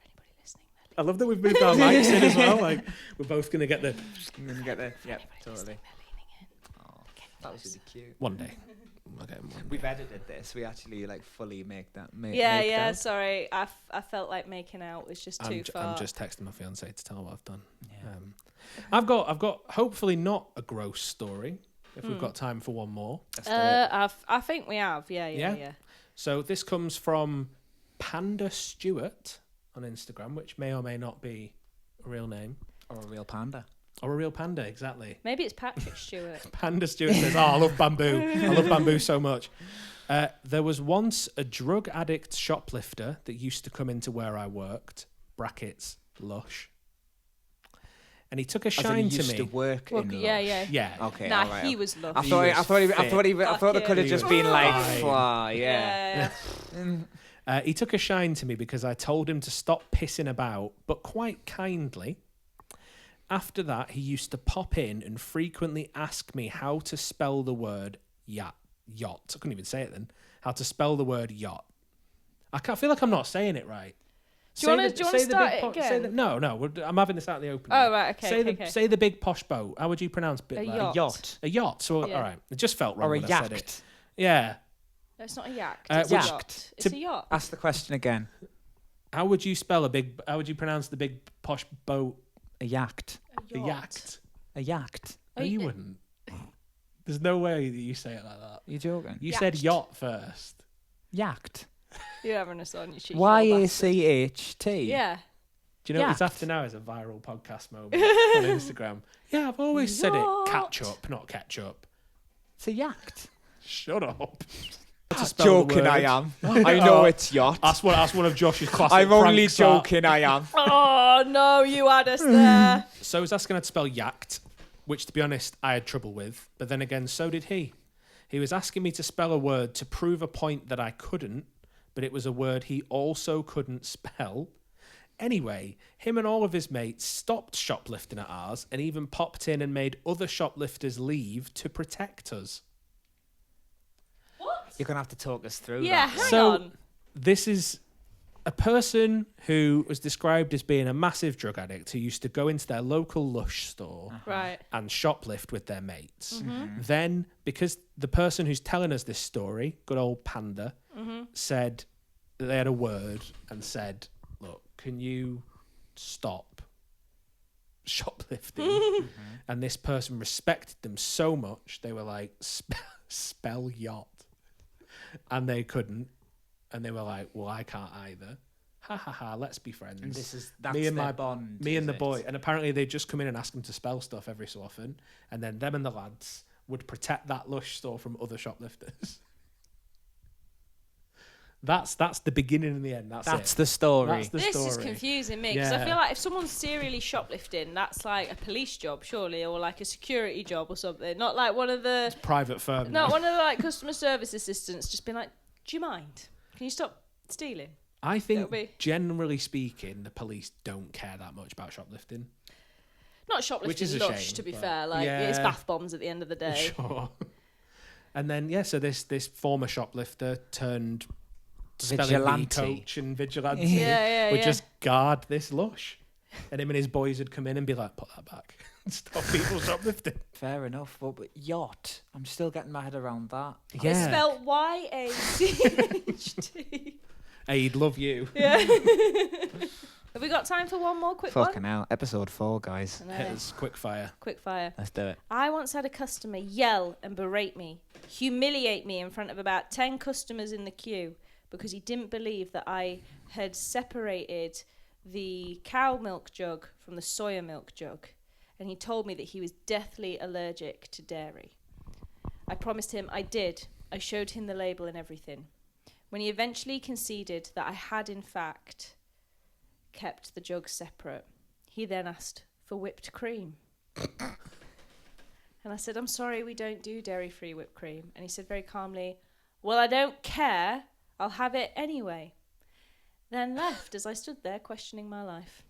Speaker 3: anybody listening,
Speaker 1: I love that we've moved our mics in as well. Like we're both gonna get the.
Speaker 2: Yeah, totally. Oh, that was really cute.
Speaker 1: One day. Okay,
Speaker 2: We've edited this. We actually like fully make that.
Speaker 3: Yeah. Sorry, I felt like making out was just too far.
Speaker 1: I'm just texting my fiance to tell her what I've done. Yeah. I've got hopefully not a gross story. If we've got time for one more.
Speaker 3: I think we have. Yeah.
Speaker 1: So this comes from Panda Stewart on Instagram, which may or may not be a real name.
Speaker 2: Or a real panda.
Speaker 1: Or a real panda, exactly.
Speaker 3: Maybe it's Patrick Stewart.
Speaker 1: Panda Stewart says, I love bamboo. I love bamboo so much. There was once a drug addict shoplifter that used to come into where I worked, brackets, Lush. And he took a shine to me.
Speaker 2: Used to work in Lush.
Speaker 1: Yeah.
Speaker 2: Okay.
Speaker 3: Nah,
Speaker 2: right.
Speaker 3: he was lovely.
Speaker 2: I thought it could have just been like, yeah.
Speaker 1: He took a shine to me because I told him to stop pissing about, but quite kindly. After that, he used to pop in and frequently ask me how to spell the word yacht. I couldn't even say it then. How to spell the word yacht. I feel like I'm not saying it right.
Speaker 3: Do you want to start it again?
Speaker 1: No. I'm having this out in the open.
Speaker 3: Oh, right, okay.
Speaker 1: Say the big posh boat. How would you pronounce
Speaker 3: a
Speaker 1: yacht? A yacht. So, all right. It just felt wrong
Speaker 2: or a
Speaker 1: when
Speaker 2: yacht.
Speaker 1: I said it. Yeah.
Speaker 3: No, it's not a yacht. It's a yacht. It's a yacht.
Speaker 2: Ask the question again.
Speaker 1: How would you pronounce the big posh boat?
Speaker 2: A yacht.
Speaker 1: A yacht.
Speaker 2: A yacht.
Speaker 1: No, you wouldn't. There's no way that you say it like that.
Speaker 2: You're joking.
Speaker 1: You said yacht first.
Speaker 2: Yacht.
Speaker 3: You're having us on your cheek.
Speaker 2: YACHT.
Speaker 3: Yeah.
Speaker 1: Do you know what it's after now is a viral podcast moment on Instagram? Yeah, I've always said it catch up, not ketchup.
Speaker 2: It's a yacht.
Speaker 1: Shut up.
Speaker 2: Joking, I am. I know it's yacht.
Speaker 1: That's one of Josh's classic
Speaker 2: I'm only
Speaker 1: pranks.
Speaker 2: joking, I am.
Speaker 3: Oh, no, you had us there.
Speaker 1: So I was asking her to spell yacht, which, to be honest, I had trouble with. But then again, so did he. He was asking me to spell a word to prove a point that I couldn't, but it was a word he also couldn't spell. Anyway, him and all of his mates stopped shoplifting at ours and even popped in and made other shoplifters leave to protect us.
Speaker 3: What?
Speaker 2: You're going to have to talk us through
Speaker 3: Yeah,
Speaker 2: that.
Speaker 3: hang on.
Speaker 1: This is a person who was described as being a massive drug addict who used to go into their local Lush store and shoplift with their mates. Then, because the person who's telling us this story, good old Panda, said that they had a word and said, look, can you stop shoplifting? And this person respected them so much, they were like, spell yacht. And they couldn't. And they were like, well, I can't either. Ha ha ha, let's be friends.
Speaker 2: And that's their bond.
Speaker 1: Me and the boy. And apparently they'd just come in and ask him to spell stuff every so often. And then them and the lads would protect that Lush store from other shoplifters. That's the beginning and the end. That's
Speaker 2: the story.
Speaker 3: This is confusing me because I feel like if someone's serially shoplifting, that's like a police job, surely, or like a security job or something. Not like one of the
Speaker 1: private firm.
Speaker 3: Not one of the like customer service assistants just being like, "Do you mind? Can you stop stealing?"
Speaker 1: I think, generally speaking, the police don't care that much about shoplifting.
Speaker 3: Not shoplifting Lush, shame, to be fair. Like it's bath bombs at the end of the day.
Speaker 1: Sure. And then so this former shoplifter turned spelling bee coach and vigilante would just guard this Lush, and him and his boys would come in and be like, put that back and stop people shoplifting.
Speaker 2: Fair enough, but yacht, I'm still getting my head around that.
Speaker 3: It's spelled YACHT.
Speaker 1: I'd love you.
Speaker 3: Yeah. Have we got time for one more quick one?
Speaker 2: Fucking hell, episode 4, guys.
Speaker 1: Hit us quick fire.
Speaker 2: Let's do it.
Speaker 3: I once had a customer yell and berate me, humiliate me in front of about 10 customers in the queue, because he didn't believe that I had separated the cow milk jug from the soya milk jug. And he told me that he was deathly allergic to dairy. I promised him I did. I showed him the label and everything. When he eventually conceded that I had, in fact, kept the jugs separate, he then asked for whipped cream. And I said, I'm sorry, we don't do dairy-free whipped cream. And he said very calmly, well, I don't care. I'll have it anyway. Then left as I stood there questioning my life.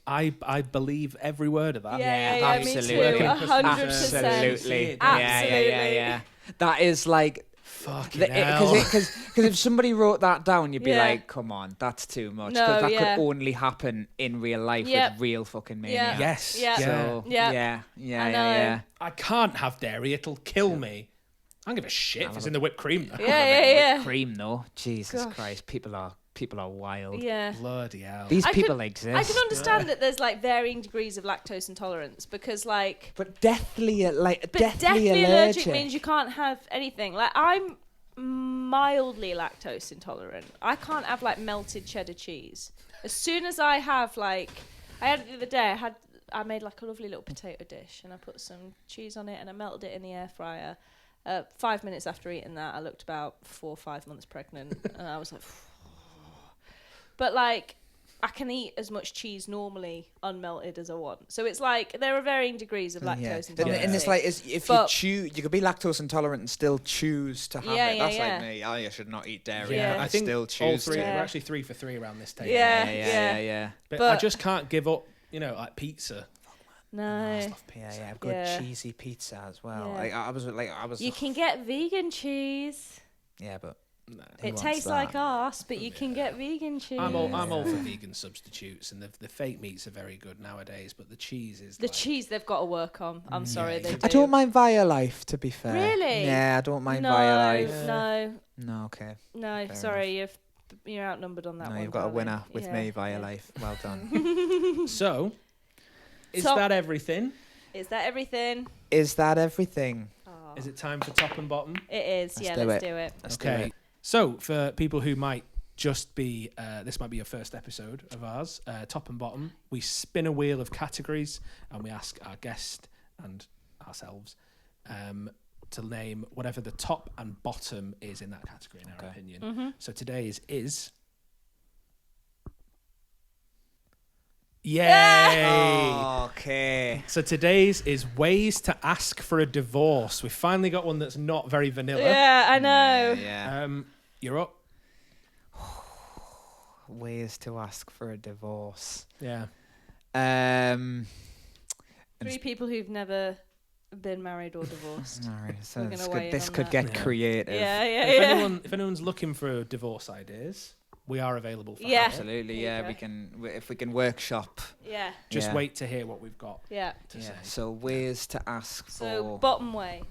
Speaker 1: I believe every word of that.
Speaker 3: Yeah,
Speaker 2: absolutely.
Speaker 3: Me too. 100%.
Speaker 2: Absolutely. Yeah. That is like...
Speaker 1: Fucking hell.
Speaker 2: Because if somebody wrote that down, you'd be like, come on, that's too much. Because that could only happen in real life with real fucking maniacs.
Speaker 1: Yes.
Speaker 2: Yeah. So, yeah.
Speaker 1: I can't have dairy. It'll kill me. I don't give a shit if it's in the whipped cream, though.
Speaker 2: Whipped cream, though. Jesus Christ. People are wild.
Speaker 3: Yeah.
Speaker 1: Bloody hell.
Speaker 2: These people exist.
Speaker 3: I can understand that there's like varying degrees of lactose intolerance because like...
Speaker 2: But deathly allergic
Speaker 3: means you can't have anything. Like I'm mildly lactose intolerant. I can't have like melted cheddar cheese. As soon as I have like... I had it the other day, I made like a lovely little potato dish and I put some cheese on it and I melted it in the air fryer. 5 minutes after eating that, I looked about 4 or 5 months pregnant and I was like... But like, I can eat as much cheese normally unmelted as I want. So it's like there are varying degrees of lactose intolerance.
Speaker 2: And it's like if you choose, you could be lactose intolerant and still choose to have it. That's like me. I should not eat dairy.
Speaker 1: Yeah,
Speaker 2: I
Speaker 1: think
Speaker 2: still choose.
Speaker 1: All three. We're actually 3 for 3 around this table.
Speaker 3: Yeah.
Speaker 1: But I just can't give up. Like pizza.
Speaker 3: No.
Speaker 2: I love pizza. I've got cheesy pizza as well.
Speaker 3: Yeah.
Speaker 2: I was.
Speaker 3: You can get vegan cheese.
Speaker 2: Yeah, but.
Speaker 1: No.
Speaker 3: It tastes like arse, but you can get vegan cheese.
Speaker 1: I'm all for vegan substitutes, and the fake meats are very good nowadays. But the cheese is
Speaker 3: cheese they've got to work on. I'm sorry, they do.
Speaker 2: I don't mind Via Life, to be fair.
Speaker 3: Really?
Speaker 2: Yeah, I don't mind Via Life.
Speaker 3: No,
Speaker 2: okay.
Speaker 3: No,
Speaker 2: fair
Speaker 3: sorry, you're outnumbered on that one.
Speaker 2: No, you've got a winner with me, Via Life. Well done.
Speaker 1: So, is that everything?
Speaker 3: Is that everything?
Speaker 2: Is that everything?
Speaker 3: Oh.
Speaker 1: Is it time for top and bottom?
Speaker 3: It is. Let's do it.
Speaker 1: Okay. So, for people who might just be, this might be your first episode of ours, top and bottom, we spin a wheel of categories and we ask our guest and ourselves to name whatever the top and bottom is in that category, in our opinion.
Speaker 3: Mm-hmm.
Speaker 1: So today's is... Yay!
Speaker 2: Okay.
Speaker 1: So today's is ways to ask for a divorce. We finally got one that's not very vanilla.
Speaker 3: Yeah, I know.
Speaker 2: Yeah.
Speaker 1: You're up.
Speaker 2: Ways to ask for a divorce.
Speaker 1: Yeah.
Speaker 3: 3 people who've never been married or divorced.
Speaker 2: All right, so this could get creative.
Speaker 3: Yeah.
Speaker 1: If anyone's looking for divorce ideas, we are available for
Speaker 3: Yeah.
Speaker 2: Absolutely, yeah. We can, if we can workshop.
Speaker 3: Yeah.
Speaker 1: Just wait to hear what we've got.
Speaker 3: Yeah.
Speaker 1: To say.
Speaker 2: So ways to ask for.
Speaker 3: So bottom way.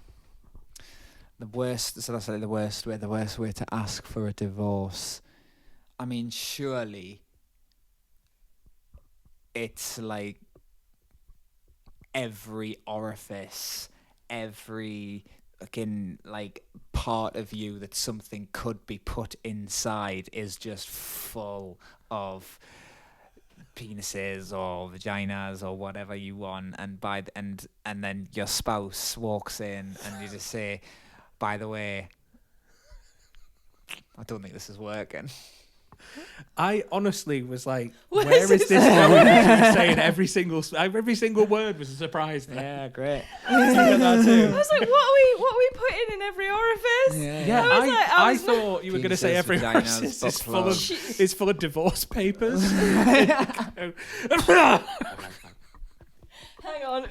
Speaker 2: The worst. So that's like the worst way. The worst way to ask for a divorce. I mean, surely. It's like every orifice, every fucking like part of you that something could be put inside is just full of penises or vaginas or whatever you want, and and then your spouse walks in and you just say, by the way, I don't think this is working.
Speaker 1: I honestly was like, where is this going? She was saying every single word was a surprise.
Speaker 2: Yeah, great.
Speaker 3: I was like, what are we putting in every orifice?
Speaker 1: Yeah, I thought you were going to say every orifice is full of divorce papers.
Speaker 3: Hang on.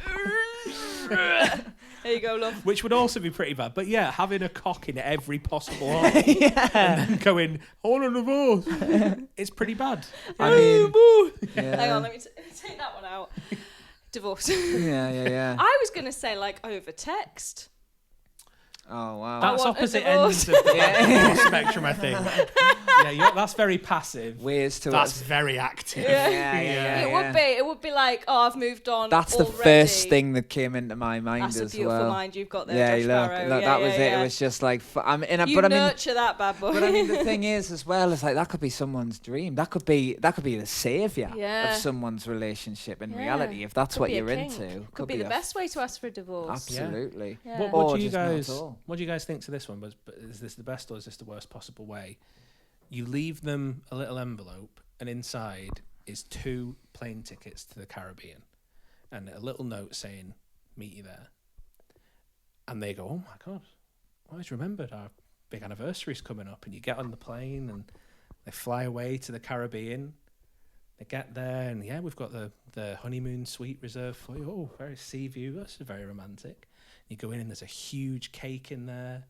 Speaker 3: There you go, love.
Speaker 1: Which would also be pretty bad. But yeah, having a cock in every possible hole and then going, I want a divorce. It's pretty bad.
Speaker 2: I mean,
Speaker 3: Hang on, let me take that one out. Divorce.
Speaker 2: Yeah.
Speaker 3: I was going to say like over text.
Speaker 2: Oh, wow.
Speaker 1: That's opposite ends of the spectrum, I think. Yeah, that's very passive.
Speaker 2: Ways to
Speaker 1: That's very active.
Speaker 3: It would be like, oh, I've moved on.
Speaker 2: That's
Speaker 3: already.
Speaker 2: the first thing that came into my mind
Speaker 3: That's
Speaker 2: as well.
Speaker 3: That's a beautiful mind you've got there, Josh Barrow.
Speaker 2: Look, that was it. It was just like,
Speaker 3: nurture that bad boy.
Speaker 2: But I mean, the thing is, as well, it's like that could be someone's dream. That could be the savior of someone's relationship in reality, if that's what you're into.
Speaker 3: Could be the best way to ask for a divorce.
Speaker 2: Absolutely.
Speaker 1: Yeah. What do you guys think to this one? But is this the best or is this the worst possible way? You leave them a little envelope, and inside is 2 plane tickets to the Caribbean and a little note saying, meet you there. And they go, oh my God, I always remembered our big anniversary's coming up. And you get on the plane and they fly away to the Caribbean. They get there and we've got the honeymoon suite reserved for you. Oh, very sea view. That's very romantic. You go in and there's a huge cake in there.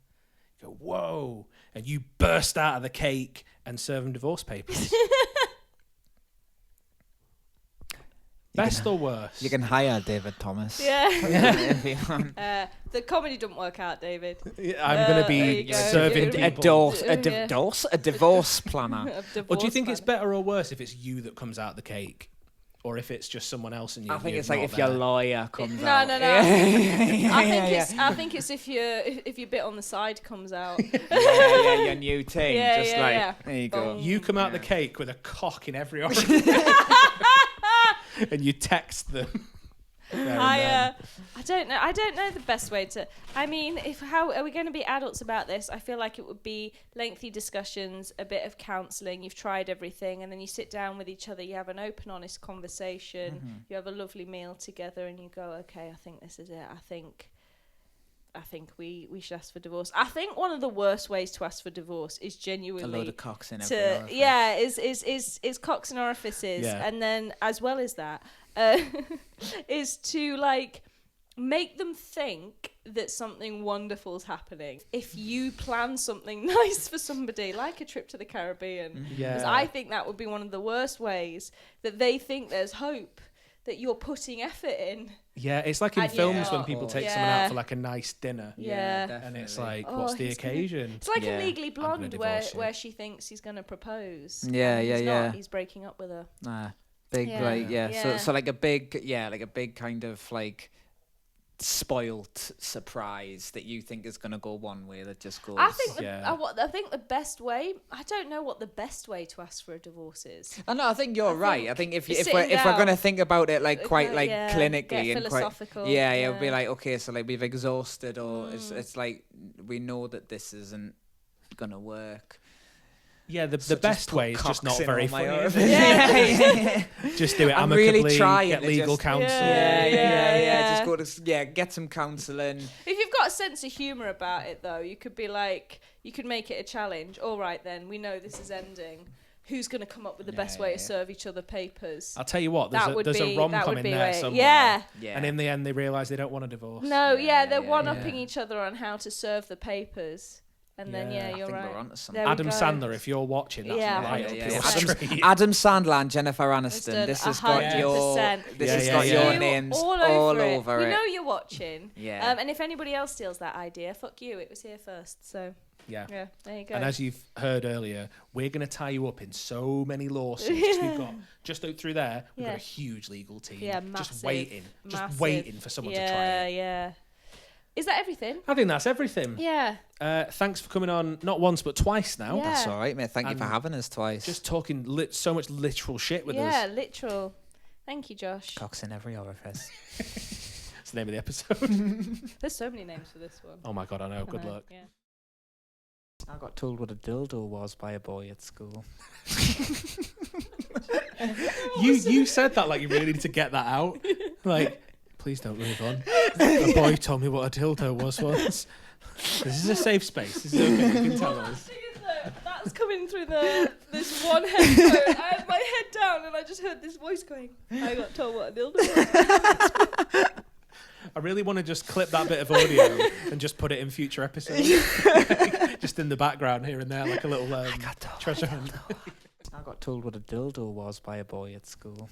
Speaker 1: You go, whoa, and you burst out of the cake and serve them divorce papers. Best or worst?
Speaker 2: You can hire David Thomas.
Speaker 3: Yeah.
Speaker 2: If you want.
Speaker 3: The comedy doesn't work out, David.
Speaker 1: I'm going to be serving people.
Speaker 2: A divorce planner.
Speaker 1: Or do you think it's better or worse if it's you that comes out the cake? Or if it's just someone else and you.
Speaker 2: I think it's like if your lawyer comes out.
Speaker 3: No. I think it's if your bit on the side comes out.
Speaker 2: Your new thing. There you go.
Speaker 1: You come out the cake with a cock in every orifice. And you text them.
Speaker 3: I don't know. I don't know the best way to. I mean, how are we going to be adults about this? I feel like it would be lengthy discussions, a bit of counselling. You've tried everything, and then you sit down with each other. You have an open, honest conversation. Mm-hmm. You have a lovely meal together, and you go, "Okay, I think this is it. I think we should ask for divorce." I think one of the worst ways to ask for divorce is genuinely
Speaker 2: a load of cocks in every orifice.
Speaker 3: Is cocks and orifices, and then as well as that. Is to like make them think that something wonderful is happening. If you plan something nice for somebody, like a trip to the Caribbean, because I think that would be one of the worst ways that they think there's hope, that you're putting effort in.
Speaker 1: Yeah, it's like in films when people take someone out for like a nice dinner.
Speaker 3: Yeah.
Speaker 1: And it's like, what's the occasion?
Speaker 3: It's like in Legally Blonde where she thinks he's going to propose.
Speaker 2: Yeah.
Speaker 3: He's breaking up with her.
Speaker 2: So like a big kind of like spoilt surprise that you think is going to go one way that just goes.
Speaker 3: I think the best way. I don't know what the best way to ask for a divorce is.
Speaker 2: I think you're right. I think if we're going to think about it like quite like clinically and
Speaker 3: philosophical,
Speaker 2: quite it would be like, okay, so like we've exhausted or it's like we know that this isn't going to work.
Speaker 1: Yeah, the best way is just not very funny. Just do it
Speaker 2: I'm
Speaker 1: amicably,
Speaker 2: really trying
Speaker 1: get legal counsel.
Speaker 2: Just go to get some counselling.
Speaker 3: If you've got a sense of humour about it, though, you could be like, you could make it a challenge. All right, then, we know this is ending. Who's going to come up with the best way to serve each other papers?
Speaker 1: I'll tell you what, there's a rom-com in there somewhere.
Speaker 3: Yeah.
Speaker 1: And in the end, they realise they don't want a divorce.
Speaker 3: No, they're one-upping each other on how to serve the papers. And then you're
Speaker 2: I think
Speaker 3: right.
Speaker 2: we're onto something.
Speaker 3: There we
Speaker 1: Adam
Speaker 3: go.
Speaker 1: Sandler, if you're watching, that's right up your street.
Speaker 2: Adam Sandler and Jennifer Aniston. This has got
Speaker 3: 100%.
Speaker 2: your names all over it.
Speaker 3: We know you're watching.
Speaker 2: Yeah.
Speaker 3: And if anybody else steals that idea, fuck you. It was here first. So yeah, there you go.
Speaker 1: And as you've heard earlier, we're going to tie you up in so many lawsuits. We've got just out through there. We've got a huge legal team.
Speaker 3: Yeah, massive.
Speaker 1: Just waiting for someone to try it.
Speaker 3: Yeah. Is that everything?
Speaker 1: I think that's everything.
Speaker 3: Yeah.
Speaker 1: Thanks for coming on, not once but twice now.
Speaker 3: Yeah.
Speaker 2: That's all right, mate. Thank you for having us twice.
Speaker 1: Just talking so much literal shit with us.
Speaker 3: Yeah, literal. Thank you, Josh.
Speaker 2: Cocks in every orifice.
Speaker 1: That's the name of the episode.
Speaker 3: There's so many names for this one.
Speaker 1: Oh my God, I know. Good luck.
Speaker 3: Yeah.
Speaker 2: I got told what a dildo was by a boy at school.
Speaker 1: You said that like you really need to get that out. Like, please don't move on. A boy told me what a dildo was once. This is a safe space. This is okay. You can tell us.
Speaker 3: That's coming through this one headphone. I had my head down and I just heard this voice going, I got told what a dildo was.
Speaker 1: I really want to just clip that bit of audio and just put it in future episodes. Just in the background here and there, like a little treasure hunt.
Speaker 2: I got told what a dildo was by a boy at school.